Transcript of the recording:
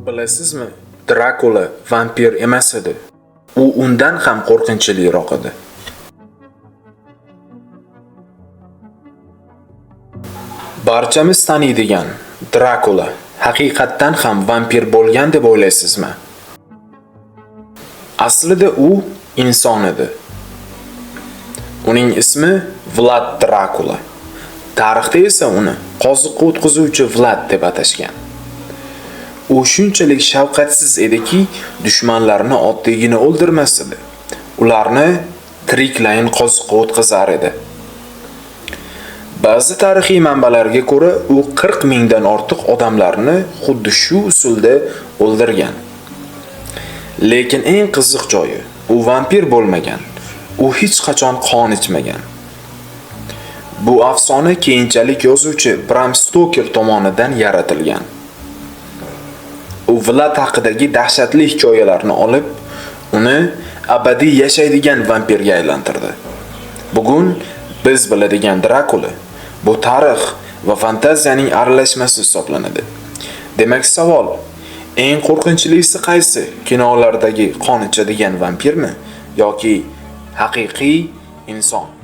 Bilasizmi, Drakula vampir emas edi. U undan ham qo'rqinchliroq edi. Barchamiz taniydigan Drakula haqiqatdan ham vampir bo'lgan deb o'ylaysizmi? Aslida u inson edi. Uning ismi Vlad Drakula. Tarixda esa uni qoziqqa o'tkazuvchi Vlad deb atashgan. U shunchalik shafqatsiz ediki, dushmanlarini oddiygina o'ldirmas edi. Ularni tiriklayin qoziqqa o'tkazar edi. Ba'zi tarixiy manbalarga ko'ra, u 40 mingdan ortiq odamlarni xuddi shu usulda o'ldirgan. Lekin eng qiziq joyi, u vampir bo'lmagan. U hech qachon qon ichmagan. Bu afsona keyinchalik yozuvchi Bram Stoker tomonidan yaratilgan. U Vlad haqidagi dahshatli hikoyalarni olib, uni abadiy yashaydigan vampirga aylantirdi. Bugun biz biladigan Drakula bu tarix va fantaziyaning aralashmasi hisoblanadi. Demak, savol: eng qo'rqinchlisi qaysi? Kinolardagi qon ichadigan vampirmi yoki haqiqiy inson?